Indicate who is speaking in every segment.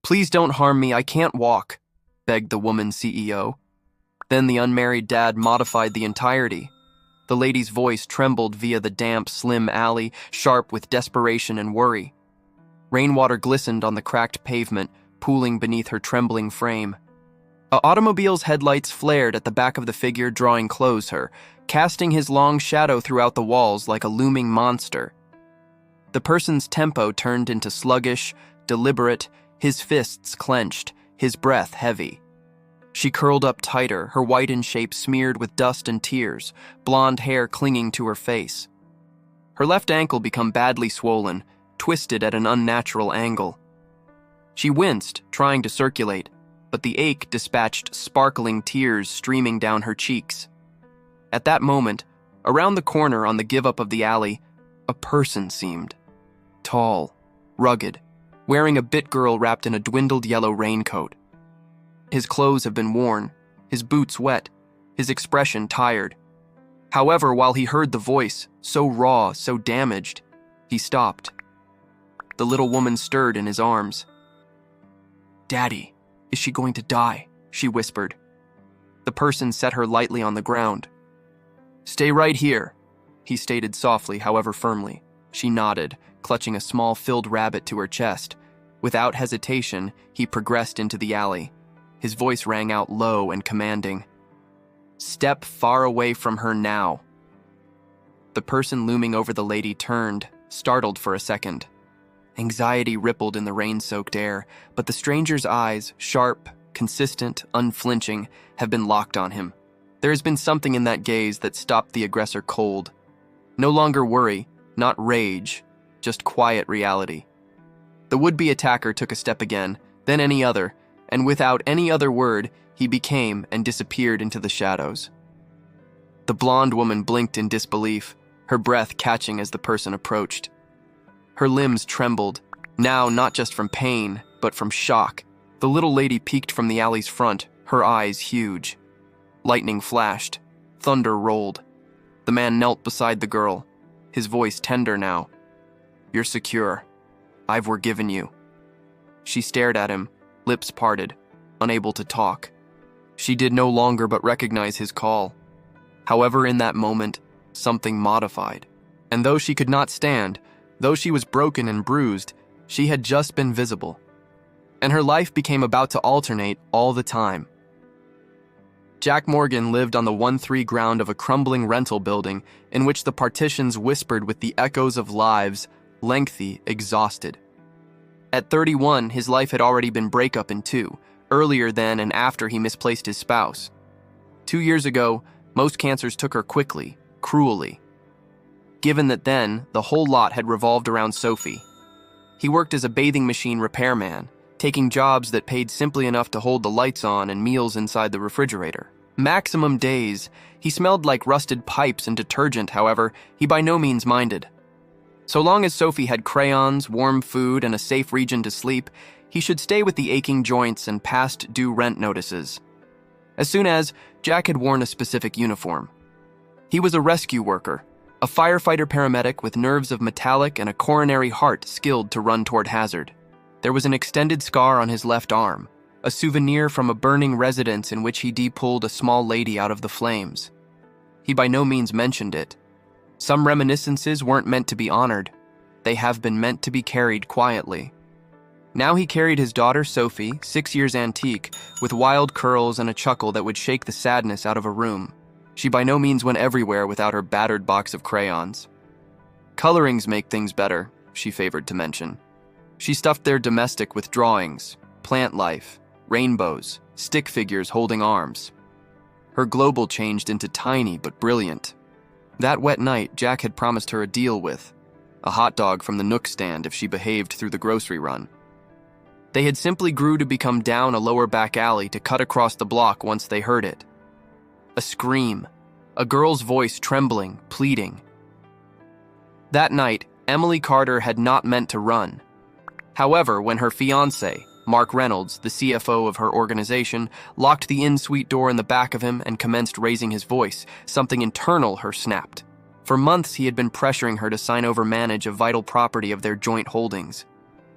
Speaker 1: "Please don't harm me, I can't walk," begged the woman's CEO. Then the unmarried dad modified the entirety. The lady's voice trembled via the damp, slim alley, sharp with desperation and worry. Rainwater glistened on the cracked pavement, pooling beneath her trembling frame. An automobile's headlights flared at the back of the figure drawing close her, casting his long shadow throughout the walls like a looming monster. The person's tempo turned into sluggish, deliberate, his fists clenched, his breath heavy. She curled up tighter, her whitened shape smeared with dust and tears, blonde hair clinging to her face. Her left ankle became badly swollen, twisted at an unnatural angle. She winced, trying to circulate, but the ache dispatched sparkling tears streaming down her cheeks. At that moment, around the corner on the give-up of the alley, a person seemed. Tall, rugged, wearing a bit girl wrapped in a dwindled yellow raincoat. His clothes have been worn, his boots wet, his expression tired. However, while he heard the voice, so raw, so damaged, he stopped. The little woman stirred in his arms. "Daddy, is she going to die?" she whispered. The person set her lightly on the ground. "Stay right here," he stated softly, however firmly. She nodded, clutching a small filled rabbit to her chest. Without hesitation, he progressed into the alley. His voice rang out low and commanding. "Step far away from her now." The person looming over the lady turned, startled for a second. Anxiety rippled in the rain-soaked air, but the stranger's eyes, sharp, consistent, unflinching, have been locked on him. There has been something in that gaze that stopped the aggressor cold. No longer worry, not rage, just quiet reality. The would-be attacker took a step again, then any other, and without any other word, he became and disappeared into the shadows. The blonde woman blinked in disbelief, her breath catching as the person approached. Her limbs trembled, now not just from pain, but from shock. The little lady peeked from the alley's front, her eyes huge. Lightning flashed, thunder rolled. The man knelt beside the girl, his voice tender now. "You're secure. I've forgiven you." She stared at him, lips parted, unable to talk. She did no longer but recognize his call. However, in that moment, something modified. And though she could not stand, though she was broken and bruised, she had just been visible. And her life became about to alternate all the time. Jack Morgan lived on the 1-3 ground of a crumbling rental building in which the partitions whispered with the echoes of lives, lengthy, exhausted. At 31, his life had already been break up in two, earlier than and after he misplaced his spouse. 2 years ago, most cancers took her quickly, cruelly. Given that then, the whole lot had revolved around Sophie. He worked as a bathing machine repairman, taking jobs that paid simply enough to hold the lights on and meals inside the refrigerator. Maximum days. He smelled like rusted pipes and detergent, however, he by no means minded. So long as Sophie had crayons, warm food, and a safe region to sleep, he should stay with the aching joints and past due rent notices. As soon as Jack had worn a specific uniform. He was a rescue worker, a firefighter-paramedic with nerves of metallic and a coronary heart skilled to run toward hazard. There was an extended scar on his left arm, a souvenir from a burning residence in which he depulled a small lady out of the flames. He by no means mentioned it. Some reminiscences weren't meant to be honored. They have been meant to be carried quietly. Now he carried his daughter, Sophie, 6 years antique, with wild curls and a chuckle that would shake the sadness out of a room. She by no means went everywhere without her battered box of crayons. Colorings make things better, she favored to mention. She stuffed their domestic with drawings, plant life, rainbows, stick figures holding arms. Her global changed into tiny but brilliant. That wet night, Jack had promised her a deal with a hot dog from the Nook stand if she behaved through the grocery run. They had simply grew to become down a lower back alley to cut across the block once they heard it. A scream, a girl's voice trembling, pleading. That night, Emily Carter had not meant to run. However, when her fiancé, Mark Reynolds, the CFO of her organization, locked the in-suite door in the back of him and commenced raising his voice, something internal her snapped. For months he had been pressuring her to sign over manage a vital property of their joint holdings.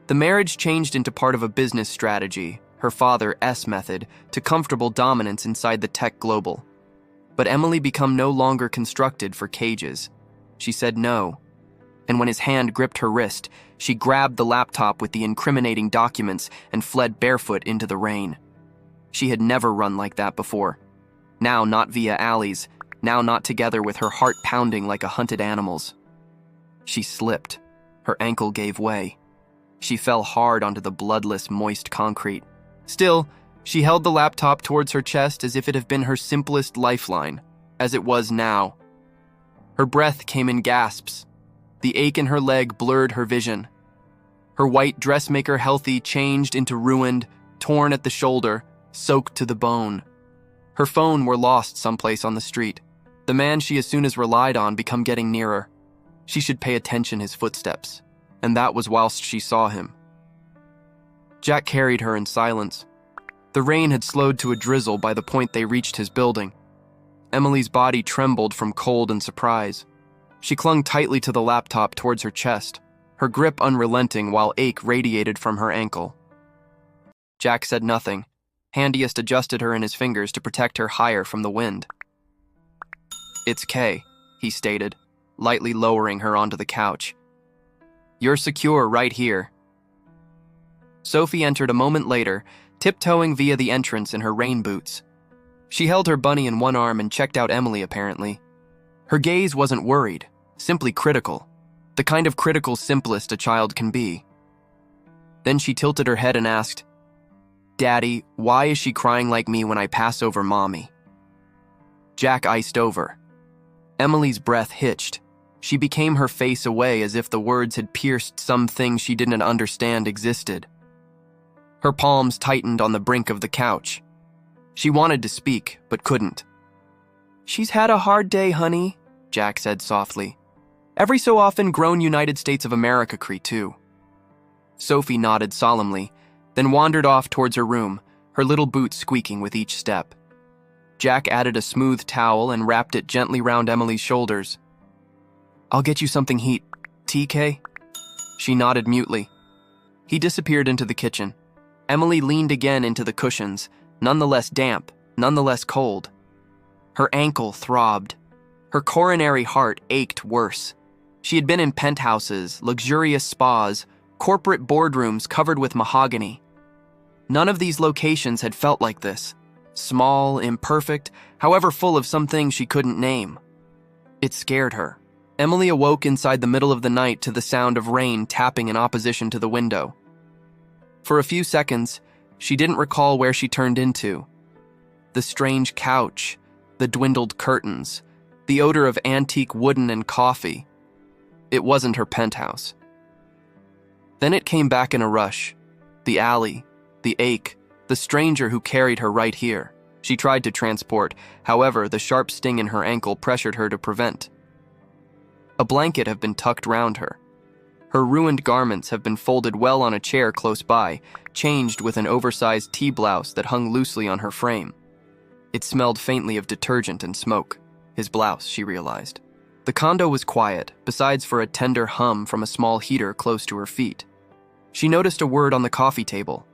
Speaker 1: The marriage changed into part of a business strategy, her father's method, to comfortable dominance inside the tech global. But Emily became no longer constructed for cages. She said no. And when his hand gripped her wrist, she grabbed the laptop with the incriminating documents and fled barefoot into the rain. She had never run like that before. Now not via alleys, now not together with her heart pounding like a hunted animal's. She slipped. Her ankle gave way. She fell hard onto the bloodless, moist concrete. Still, she held the laptop towards her chest as if it had been her simplest lifeline, as it was now. Her breath came in gasps. The ache in her leg blurred her vision. Her white dressmaker healthy changed into ruined, torn at the shoulder, soaked to the bone. Her phone were lost someplace on the street. The man she as soon as relied on become getting nearer. She should pay attention his footsteps, and that was whilst she saw him. Jack carried her in silence. The rain had slowed to a drizzle by the point they reached his building. Emily's body trembled from cold and surprise. She clung tightly to the laptop towards her chest, her grip unrelenting while ache radiated from her ankle. Jack said nothing. Handiest adjusted her in his fingers to protect her higher from the wind. "It's Kay," he stated, lightly lowering her onto the couch. "You're secure right here." Sophie entered a moment later, tiptoeing via the entrance in her rain boots. She held her bunny in one arm and checked out Emily apparently. Her gaze wasn't worried, simply critical, the kind of critical simplest a child can be. Then she tilted her head and asked, "Daddy, why is she crying like me when I pass over Mommy?" Jack iced over. Emily's breath hitched. She became her face away as if the words had pierced something she didn't understand existed. Her palms tightened on the brink of the couch. She wanted to speak, but couldn't. "She's had a hard day, honey," Jack said softly. "Every so often grown United States of America cree too." Sophie nodded solemnly, then wandered off towards her room, her little boots squeaking with each step. Jack added a smooth towel and wrapped it gently round Emily's shoulders. "I'll get you something heat, TK?" She nodded mutely. He disappeared into the kitchen. Emily leaned again into the cushions, nonetheless damp, nonetheless cold. Her ankle throbbed. Her coronary heart ached worse. She had been in penthouses, luxurious spas, corporate boardrooms covered with mahogany. None of these locations had felt like this. Small, imperfect, however full of some things she couldn't name. It scared her. Emily awoke inside the middle of the night to the sound of rain tapping in opposition to the window. For a few seconds, she didn't recall where she turned into. The strange couch, the dwindled curtains, the odor of antique wooden and coffee. It wasn't her penthouse. Then it came back in a rush. The alley, the ache, the stranger who carried her right here. She tried to transport, however, the sharp sting in her ankle pressured her to prevent. A blanket had been tucked round her. Her ruined garments have been folded well on a chair close by, changed with an oversized tea blouse that hung loosely on her frame. It smelled faintly of detergent and smoke. His blouse, she realized. The condo was quiet, besides for a tender hum from a small heater close to her feet. She noticed a word on the coffee table.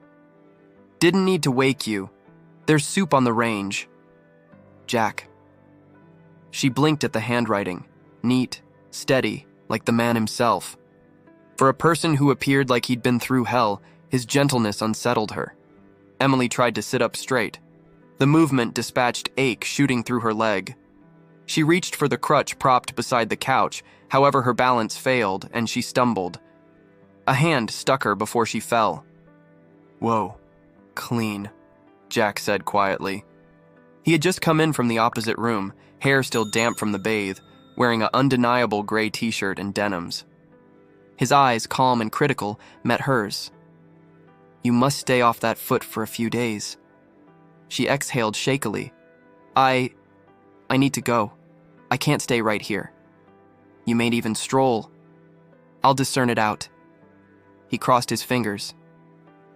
Speaker 1: "Didn't need to wake you. There's soup on the range. Jack." She blinked at the handwriting, neat, steady, like the man himself. For a person who appeared like he'd been through hell, his gentleness unsettled her. Emily tried to sit up straight. The movement dispatched ache shooting through her leg. She reached for the crutch propped beside the couch, however her balance failed and she stumbled. A hand stuck her before she fell. "Whoa, clean," Jack said quietly. He had just come in from the opposite room, hair still damp from the bathe, wearing an undeniable gray t-shirt and denims. His eyes, calm and critical, met hers. "You must stay off that foot for a few days." She exhaled shakily. I need to go. I can't stay right here. You may even stroll. I'll discern it out." He crossed his fingers.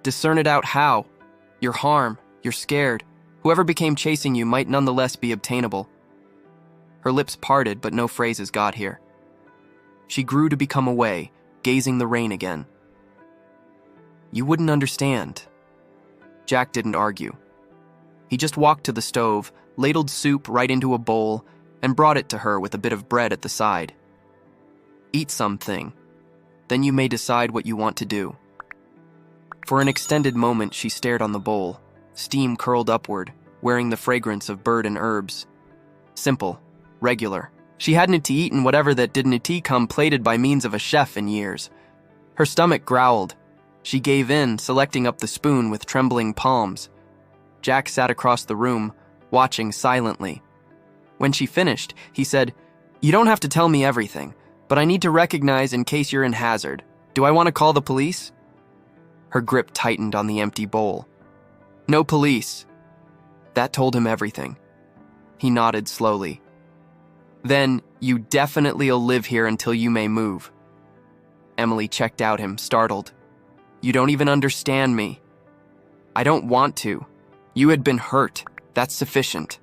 Speaker 1: "Discern it out how? Your harm, you're scared. Whoever became chasing you might nonetheless be obtainable." Her lips parted, but no phrases got here. She grew to become away, gazing the rain again. You wouldn't understand. Jack didn't argue. He just walked to the stove, ladled soup right into a bowl, and brought it to her with a bit of bread at the side. Eat something. Then you may decide what you want to do. For an extended moment, she stared on the bowl, steam curled upward, wearing the fragrance of bird and herbs. Simple, regular. She hadn't eaten whatever that didn't come plated by means of a chef in years. Her stomach growled. She gave in, selecting up the spoon with trembling palms. Jack sat across the room, watching silently. When she finished, he said, "You don't have to tell me everything, but I need to recognize in case you're in hazard. Do I want to call the police?" Her grip tightened on the empty bowl. "No police." That told him everything. He nodded slowly. "Then you definitely'll live here until you may move." Emily checked out him, startled. "You don't even understand me." "I don't want to. You had been hurt. That's sufficient."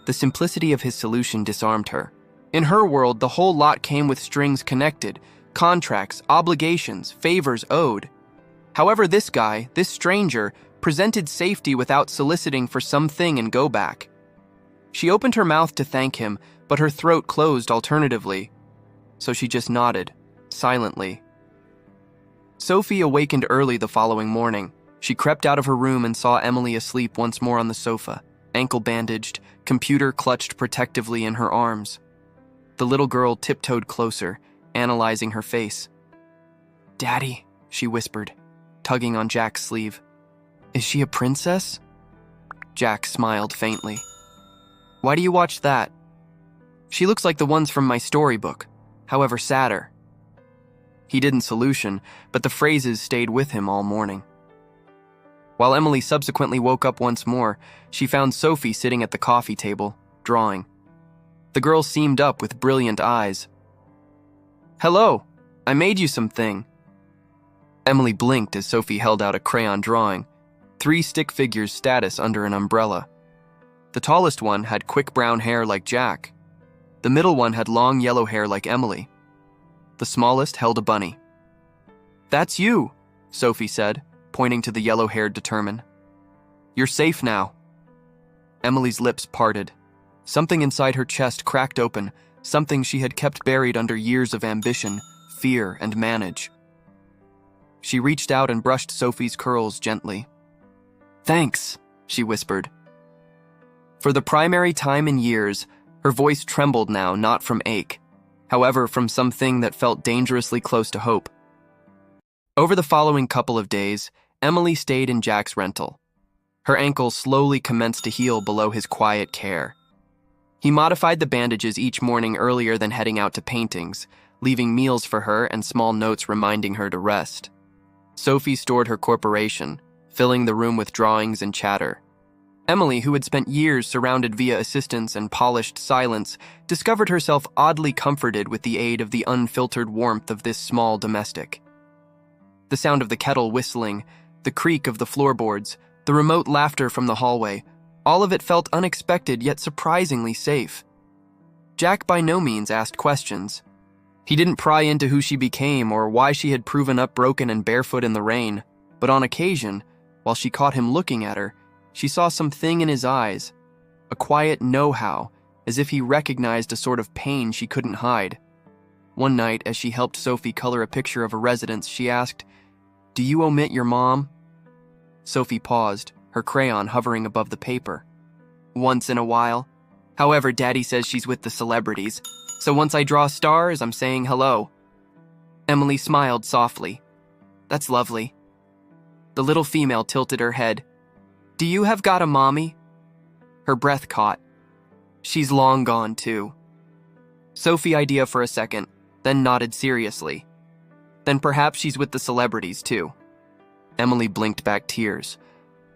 Speaker 1: The simplicity of his solution disarmed her. In her world, the whole lot came with strings connected, contracts, obligations, favors owed. However, this guy, this stranger, presented safety without soliciting for something and go back. She opened her mouth to thank him, but her throat closed alternatively. So she just nodded, silently. Sophie awakened early the following morning. She crept out of her room and saw Emily asleep once more on the sofa, ankle bandaged, computer clutched protectively in her arms. The little girl tiptoed closer, analyzing her face. "Daddy," she whispered, tugging on Jack's sleeve. "Is she a princess?" Jack smiled faintly. "Why do you watch that?" "She looks like the ones from my storybook, however sadder." He didn't solution, but the phrases stayed with him all morning. While Emily subsequently woke up once more, she found Sophie sitting at the coffee table, drawing. The girl seemed up with brilliant eyes. "Hello, I made you something." Emily blinked as Sophie held out a crayon drawing, 3 stick figures status under an umbrella. The tallest one had quick brown hair like Jack. The middle one had long yellow hair like Emily. The smallest held a bunny. "That's you," Sophie said, pointing to the yellow-haired determined. "You're safe now." Emily's lips parted. Something inside her chest cracked open, something she had kept buried under years of ambition, fear, and manage. She reached out and brushed Sophie's curls gently. "Thanks," she whispered. For the primary time in years, her voice trembled now, not from ache, however from something that felt dangerously close to hope. Over the following couple of days, Emily stayed in Jack's rental. Her ankle slowly commenced to heal below his quiet care. He modified the bandages each morning earlier than heading out to paintings, leaving meals for her and small notes reminding her to rest. Sophie stored her corporation, filling the room with drawings and chatter. Emily, who had spent years surrounded via assistance and polished silence, discovered herself oddly comforted with the aid of the unfiltered warmth of this small domestic. The sound of the kettle whistling, the creak of the floorboards, the remote laughter from the hallway, all of it felt unexpected yet surprisingly safe. Jack by no means asked questions. He didn't pry into who she became or why she had proven up broken and barefoot in the rain, but on occasion, while she caught him looking at her, she saw something in his eyes, a quiet know-how, as if he recognized a sort of pain she couldn't hide. One night, as she helped Sophie color a picture of a residence, she asked, "Do you omit your mom?" Sophie paused, her crayon hovering above the paper. "Once in a while. However, Daddy says she's with the celebrities, so once I draw stars, I'm saying hello." Emily smiled softly. "That's lovely." The little female tilted her head. "Do you have got a mommy?" Her breath caught. "She's long gone, too." Sophie idea for a second, then nodded seriously. "Then perhaps she's with the celebrities, too." Emily blinked back tears.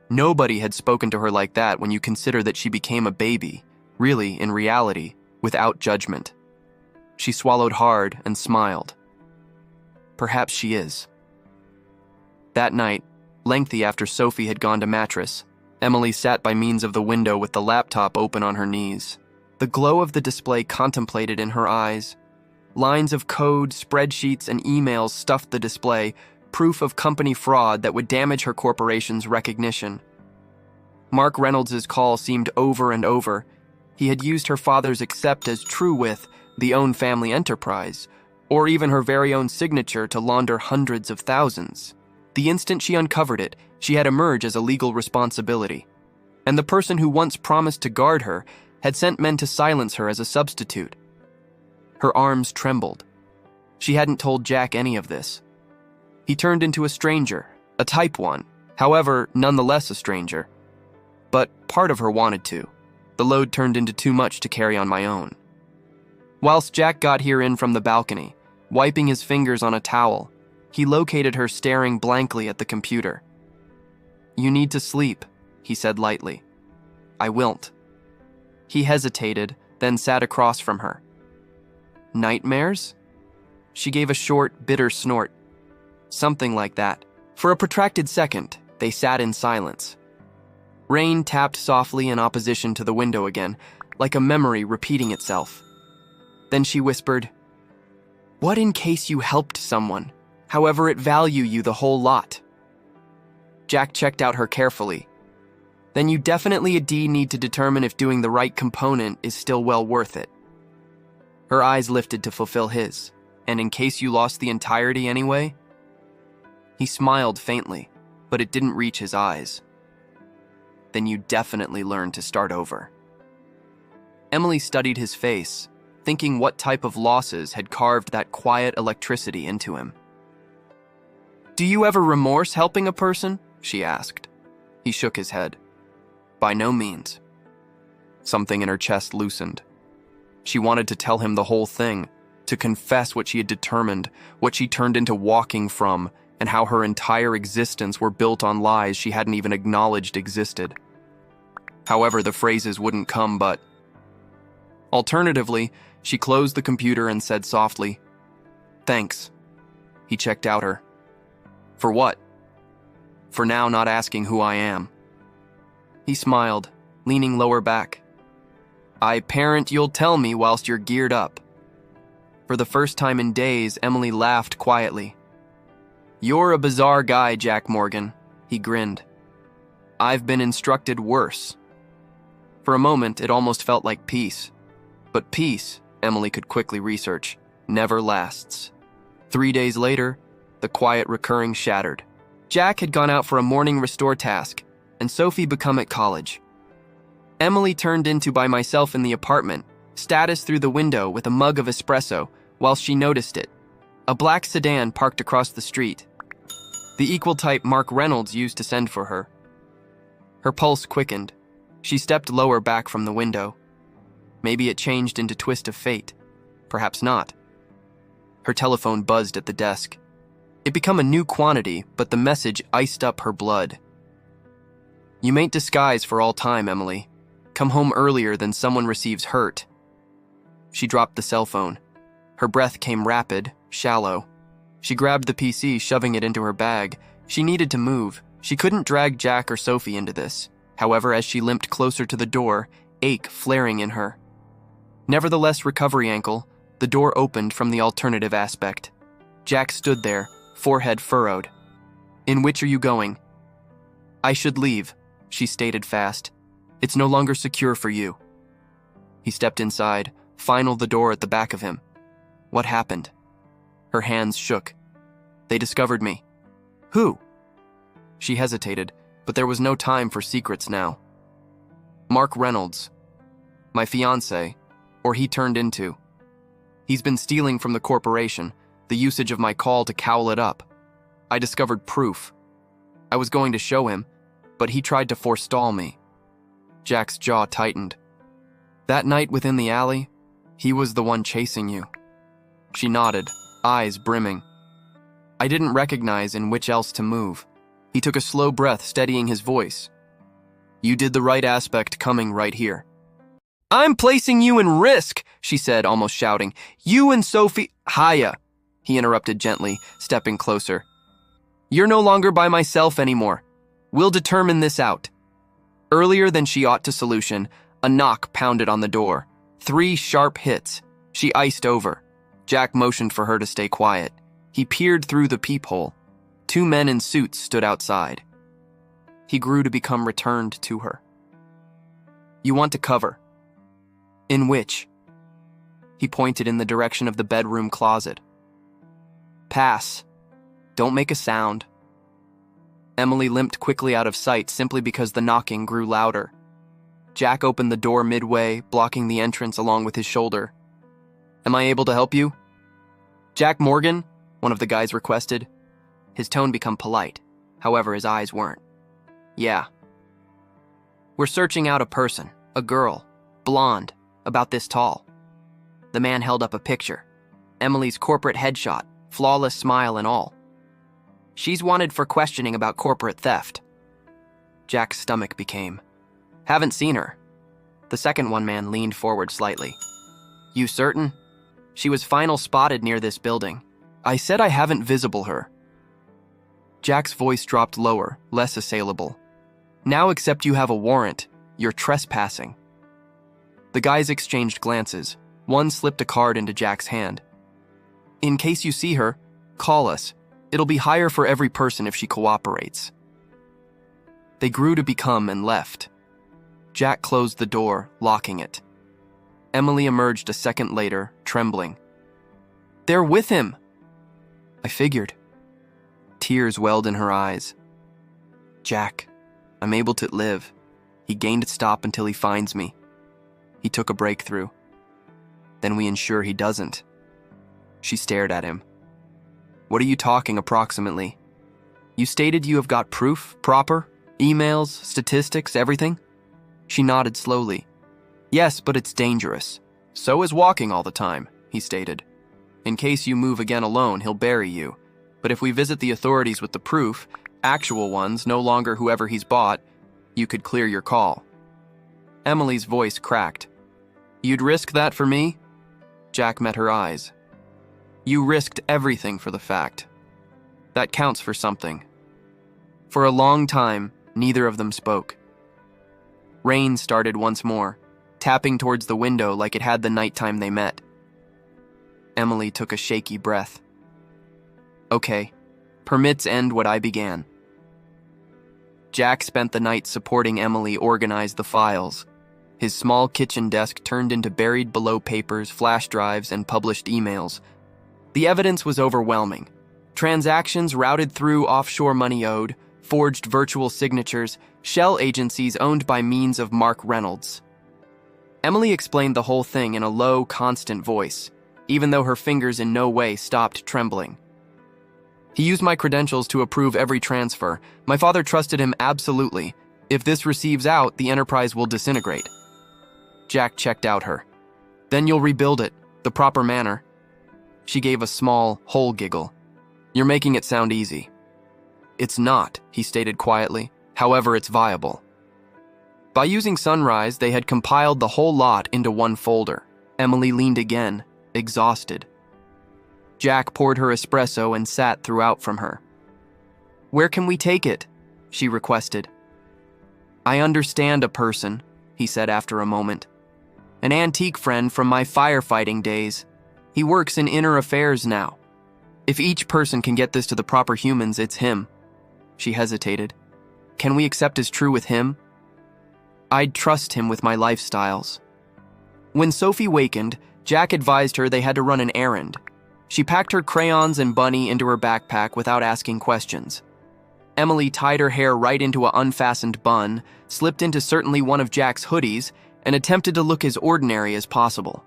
Speaker 1: Nobody had spoken to her like that when you consider that she became a baby, really, in reality, without judgment. She swallowed hard and smiled. "Perhaps she is." That night, lengthy after Sophie had gone to mattress, Emily sat by means of the window with the laptop open on her knees. The glow of the display contemplated in her eyes. Lines of code, spreadsheets, and emails stuffed the display, proof of company fraud that would damage her corporation's recognition. Mark Reynolds' call seemed over and over. He had used her father's accept as true with the own family enterprise, or even her very own signature to launder hundreds of thousands. The instant she uncovered it, she had emerged as a legal responsibility. And the person who once promised to guard her had sent men to silence her as a substitute. Her arms trembled. She hadn't told Jack any of this. He turned into a stranger, a type 1, however, nonetheless a stranger. But part of her wanted to. The load turned into too much to carry on my own. Whilst Jack got here in from the balcony, wiping his fingers on a towel, he located her staring blankly at the computer. "You need to sleep," he said lightly. "I won't." He hesitated, then sat across from her. "Nightmares?" She gave a short, bitter snort. "Something like that." For a protracted second, they sat in silence. Rain tapped softly in opposition to the window again, like a memory repeating itself. Then she whispered, "What in case you helped someone, however it value you the whole lot?" Jack checked out her carefully. "Then you definitely need to determine if doing the right component is still well worth it." Her eyes lifted to fulfill his. "And in case you lost the entirety anyway?" He smiled faintly, but it didn't reach his eyes. "Then you definitely learn to start over." Emily studied his face, thinking what type of losses had carved that quiet electricity into him. "Do you ever remorse helping a person?" she asked. He shook his head. "By no means." Something in her chest loosened. She wanted to tell him the whole thing, to confess what she had determined, what she turned into walking from, and how her entire existence were built on lies she hadn't even acknowledged existed. However, the phrases wouldn't come, but... Alternatively, she closed the computer and said softly, "Thanks." He checked out her. "For what?" "For now not asking who I am." He smiled, leaning lower back. "I parent you'll tell me whilst you're geared up." For the first time in days, Emily laughed quietly. "You're a bizarre guy, Jack Morgan," he grinned. "I've been instructed worse." For a moment, it almost felt like peace. But peace, Emily could quickly research, never lasts. 3 days later, the quiet recurring shattered. Jack had gone out for a morning restore task, and Sophie become at college. Emily turned into by myself in the apartment, status through the window with a mug of espresso, while she noticed it. A black sedan parked across the street. The equal type Mark Reynolds used to send for her. Her pulse quickened. She stepped lower back from the window. Maybe it changed into twist of fate. Perhaps not. Her telephone buzzed at the desk. It became a new quantity, but the message iced up her blood. "You mayn't disguise for all time, Emily. Come home earlier than someone receives hurt." She dropped the cell phone. Her breath came rapid, shallow. She grabbed the PC, shoving it into her bag. She needed to move. She couldn't drag Jack or Sophie into this. However, as she limped closer to the door, ache flaring in her. Nevertheless, recovery ankle, the door opened from the alternative aspect. Jack stood there, forehead furrowed. "In which are you going?" "I should leave," she stated fast. "It's no longer secure for you." He stepped inside, finaled the door at the back of him. "What happened?" Her hands shook. "They discovered me." "Who?" She hesitated, but there was no time for secrets now. "Mark Reynolds. My fiancé, or he turned into. He's been stealing from the corporation, the usage of my call to cowl it up. I discovered proof. I was going to show him, but he tried to forestall me." Jack's jaw tightened. "That night within the alley, he was the one chasing you." She nodded, eyes brimming. I didn't recognize in which else to move. He took a slow breath, steadying his voice. "You did the right aspect coming right here." "I'm placing you in risk," she said, almost shouting. "You and Sophie—" "Haya," he interrupted gently, stepping closer. "You're no longer by myself anymore. We'll determine this out." Earlier than she ought to solution, a knock pounded on the door. 3 sharp hits. She iced over. Jack motioned for her to stay quiet. He peered through the peephole. Two men in suits stood outside. He grew to become returned to her. You want to cover. In which? He pointed in the direction of the bedroom closet. Pass. Don't make a sound. Emily limped quickly out of sight simply because the knocking grew louder. Jack opened the door midway, blocking the entrance along with his shoulder. Am I able to help you? Jack Morgan, one of the guys requested. His tone became polite. However, his eyes weren't. Yeah. We're searching out a person, a girl, blonde, about this tall. The man held up a picture. Emily's corporate headshot, flawless smile and all. She's wanted for questioning about corporate theft. Jack's stomach became. Haven't seen her. The second one man leaned forward slightly. You certain? She was final spotted near this building. I said I haven't visible her. Jack's voice dropped lower, less assailable. Now except you have a warrant, you're trespassing. The guys exchanged glances. One slipped a card into Jack's hand. In case you see her, call us. It'll be higher for every person if she cooperates. They grew to become and left. Jack closed the door, locking it. Emily emerged a second later, trembling. They're with him! I figured. Tears welled in her eyes. Jack, I'm able to live. He gained stop until he finds me. He took a breakthrough. Then we ensure he doesn't. She stared at him. What are you talking approximately? You stated you have got proof, proper? Emails, statistics, everything? She nodded slowly. Yes, but it's dangerous. So is walking all the time, he stated. In case you move again alone, he'll bury you. But if we visit the authorities with the proof, actual ones, no longer whoever he's bought, you could clear your call. Emily's voice cracked. You'd risk that for me? Jack met her eyes. You risked everything for the fact. That counts for something. For a long time, neither of them spoke. Rain started once more, tapping towards the window like it had the nighttime they met. Emily took a shaky breath. Okay, permits end what I began. Jack spent the night supporting Emily organize the files. His small kitchen desk turned into buried below papers, flash drives, and published emails. The evidence was overwhelming. Transactions routed through offshore money owed, forged virtual signatures, shell agencies owned by means of Mark Reynolds. Emily explained the whole thing in a low, constant voice, even though her fingers in no way stopped trembling. He used my credentials to approve every transfer. My father trusted him absolutely. If this receives out, the enterprise will disintegrate. Jack checked out her. Then you'll rebuild it, the proper manner. She gave a small, whole giggle. You're making it sound easy. It's not, he stated quietly. However, it's viable. By using Sunrise, they had compiled the whole lot into one folder. Emily leaned again, exhausted. Jack poured her espresso and sat throughout from her. Where can we take it? She requested. I understand a person, he said after a moment. An antique friend from my firefighting days. He works in inner affairs now. If each person can get this to the proper humans, it's him. She hesitated. Can we accept as true with him? I'd trust him with my lifestyles. When Sophie wakened, Jack advised her they had to run an errand. She packed her crayons and bunny into her backpack without asking questions. Emily tied her hair right into an unfastened bun, slipped into certainly one of Jack's hoodies, and attempted to look as ordinary as possible.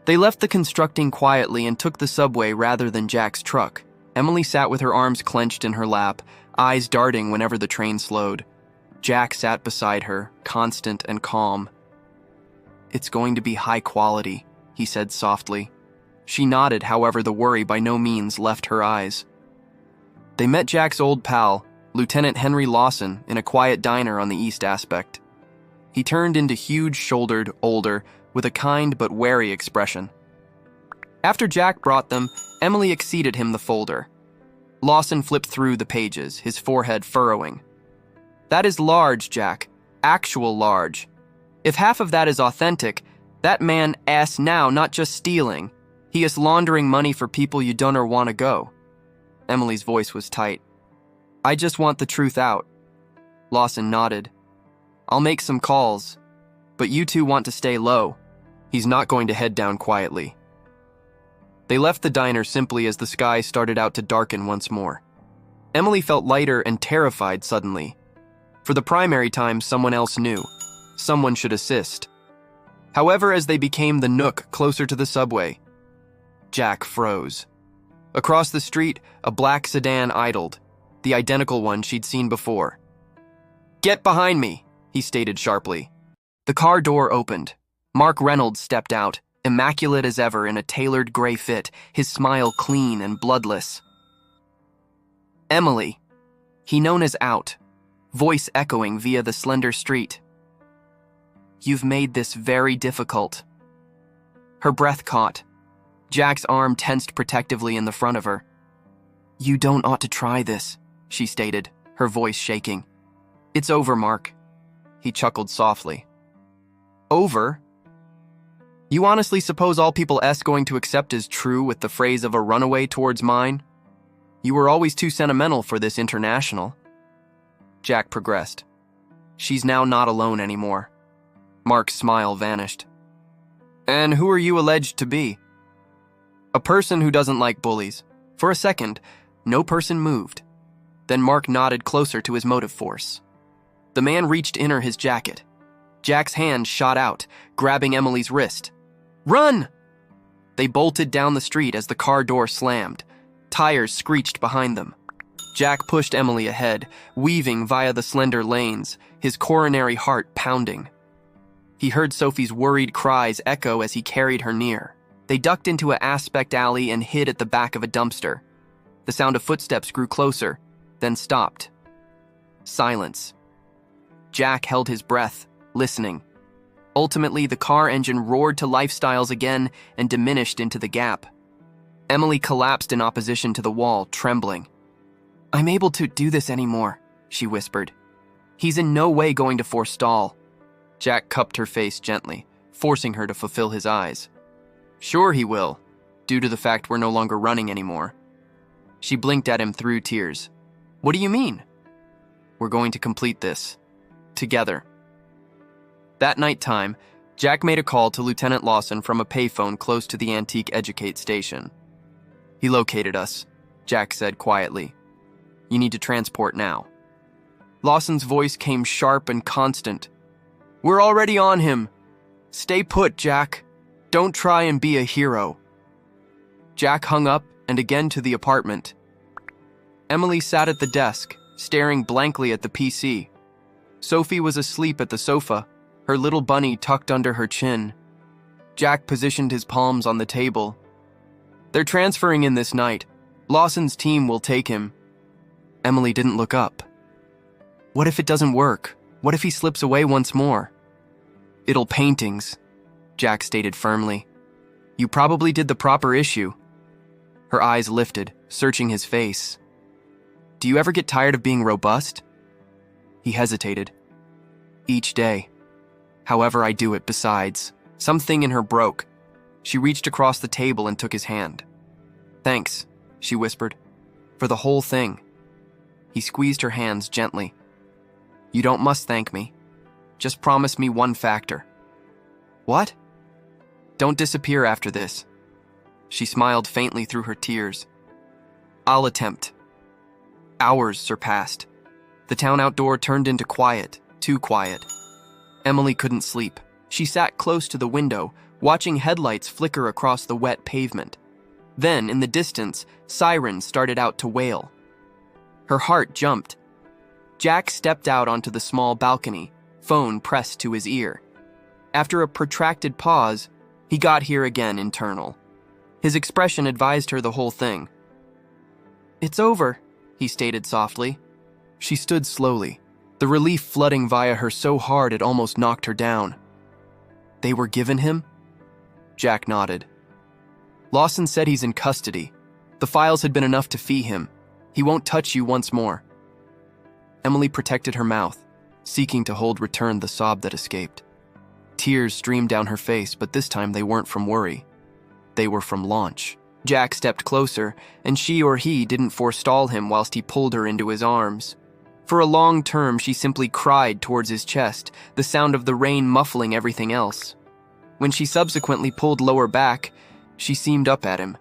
Speaker 1: They left the constructing quietly and took the subway rather than Jack's truck. Emily sat with her arms clenched in her lap, eyes darting whenever the train slowed. Jack sat beside her, constant and calm. It's going to be high quality, he said softly. She nodded, however, the worry by no means left her eyes. They met Jack's old pal, Lieutenant Henry Lawson, in a quiet diner on the East Aspect. He turned into huge-shouldered, older, with a kind but wary expression. After Jack brought them, Emily exceeded him the folder. Lawson flipped through the pages, his forehead furrowing. That is large, Jack. Actual large. If half of that is authentic, that man now not just stealing. He is laundering money for people you don't or want to go. Emily's voice was tight. I just want the truth out. Lawson nodded. I'll make some calls, but you two want to stay low. He's not going to head down quietly. They left the diner simply as the sky started out to darken once more. Emily felt lighter and terrified suddenly. For the primary time, someone else knew. Someone should assist. However, as they became the nook closer to the subway, Jack froze. Across the street, a black sedan idled, the identical one she'd seen before. Get behind me, he stated sharply. The car door opened. Mark Reynolds stepped out, immaculate as ever in a tailored gray fit, his smile clean and bloodless. Emily, he known as Out, voice echoing via the slender street. You've made this very difficult. Her breath caught. Jack's arm tensed protectively in the front of her. You don't ought to try this, she stated, her voice shaking. It's over, Mark. He chuckled softly. Over? You honestly suppose all people going to accept as true with the phrase of a runaway towards mine? You were always too sentimental for this international. Jack progressed. She's now not alone anymore. Mark's smile vanished. And who are you alleged to be? A person who doesn't like bullies. For a second, no person moved. Then Mark nodded closer to his motive force. The man reached in his jacket. Jack's hand shot out, grabbing Emily's wrist. Run! They bolted down the street as the car door slammed. Tires screeched behind them. Jack pushed Emily ahead, weaving via the slender lanes, his coronary heart pounding. He heard Sophie's worried cries echo as he carried her near. They ducked into an aspect alley and hid at the back of a dumpster. The sound of footsteps grew closer, then stopped. Silence. Jack held his breath, listening. Ultimately, the car engine roared to lifestyles again and diminished into the gap. Emily collapsed in opposition to the wall, trembling. I'm able to do this anymore, she whispered. He's in no way going to forestall. Jack cupped her face gently, forcing her to fulfill his eyes. Sure he will, due to the fact we're no longer running anymore. She blinked at him through tears. What do you mean? We're going to complete this. Together. That night time, Jack made a call to Lieutenant Lawson from a payphone close to the Antique Educate station. He located us, Jack said quietly. You need to transport now. Lawson's voice came sharp and constant. We're already on him. Stay put, Jack. Don't try and be a hero. Jack hung up and again to the apartment. Emily sat at the desk, staring blankly at the PC. Sophie was asleep at the sofa, her little bunny tucked under her chin. Jack positioned his palms on the table. They're transferring in this night. Lawson's team will take him. Emily didn't look up. What if it doesn't work? What if he slips away once more? It'll paintings, Jack stated firmly. You probably did the proper issue. Her eyes lifted, searching his face. Do you ever get tired of being robust? He hesitated. Each day. However I do it besides. Something in her broke. She reached across the table and took his hand. Thanks, she whispered. For the whole thing. He squeezed her hands gently. You don't must thank me. Just promise me one factor. What? Don't disappear after this. She smiled faintly through her tears. I'll attempt. Hours surpassed. The town outdoor turned into quiet, too quiet. Emily couldn't sleep. She sat close to the window, watching headlights flicker across the wet pavement. Then, in the distance, sirens started out to wail. Her heart jumped. Jack stepped out onto the small balcony, phone pressed to his ear. After a protracted pause, he got here again internal. His expression advised her the whole thing. It's over, he stated softly. She stood slowly, the relief flooding via her so hard it almost knocked her down. They were given him? Jack nodded. Lawson said he's in custody. The files had been enough to fee him. He won't touch you once more. Emily protected her mouth, seeking to hold return the sob that escaped. Tears streamed down her face, but this time they weren't from worry. They were from launch. Jack stepped closer, and she or he didn't forestall him whilst he pulled her into his arms. For a long term, she simply cried towards his chest, the sound of the rain muffling everything else. When she subsequently pulled lower back, she seemed up at him.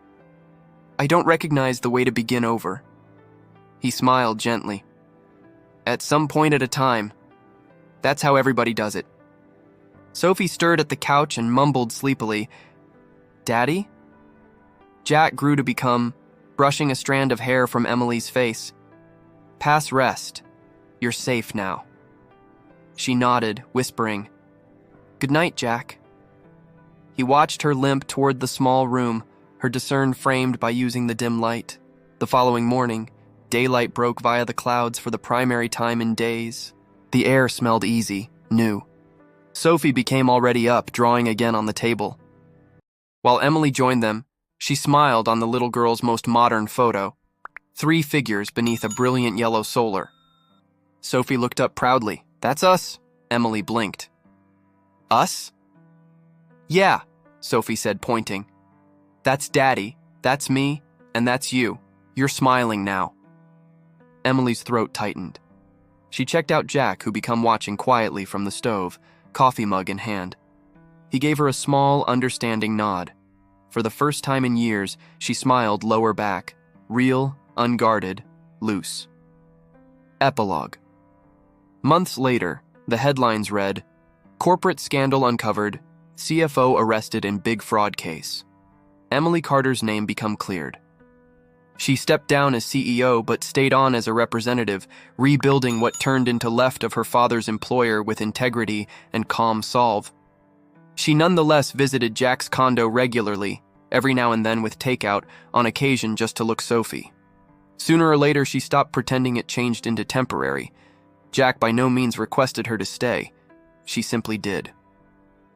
Speaker 1: "I don't recognize the way to begin over." He smiled gently. "At some point at a time. That's how everybody does it." Sophie stirred at the couch and mumbled sleepily, "Daddy?" Jack grew to become, brushing a strand of hair from Emily's face. "Pass rest. You're safe now." She nodded, whispering, "Good night, Jack." He watched her limp toward the small room, her discern framed by using the dim light. The following morning, daylight broke via the clouds for the primary time in days. The air smelled easy, new. Sophie became already up, drawing again on the table. While Emily joined them, she smiled on the little girl's most modern photo, 3 figures beneath a brilliant yellow solar. Sophie looked up proudly. "That's us." Emily blinked. "Us?" "Yeah," Sophie said, pointing. "That's Daddy, that's me, and that's you. You're smiling now." Emily's throat tightened. She checked out Jack, who became watching quietly from the stove, coffee mug in hand. He gave her a small, understanding nod. For the first time in years, she smiled lower back, real, unguarded, loose. Epilogue. Months later, the headlines read, "Corporate Scandal Uncovered, CFO Arrested in Big Fraud Case." Emily Carter's name became cleared. She stepped down as CEO but stayed on as a representative, rebuilding what turned into left of her father's employer with integrity and calm solve. She nonetheless visited Jack's condo regularly, every now and then with takeout, on occasion just to look Sophie. Sooner or later, she stopped pretending it changed into temporary. Jack by no means requested her to stay. She simply did.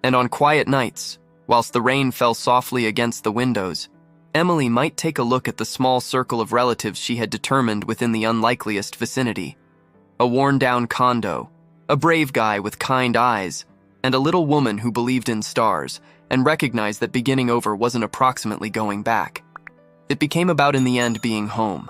Speaker 1: And on quiet nights, whilst the rain fell softly against the windows, Emily might take a look at the small circle of relatives she had determined within the unlikeliest vicinity. A worn-down condo, a brave guy with kind eyes, and a little woman who believed in stars and recognized that beginning over wasn't approximately going back. It became about in the end being home.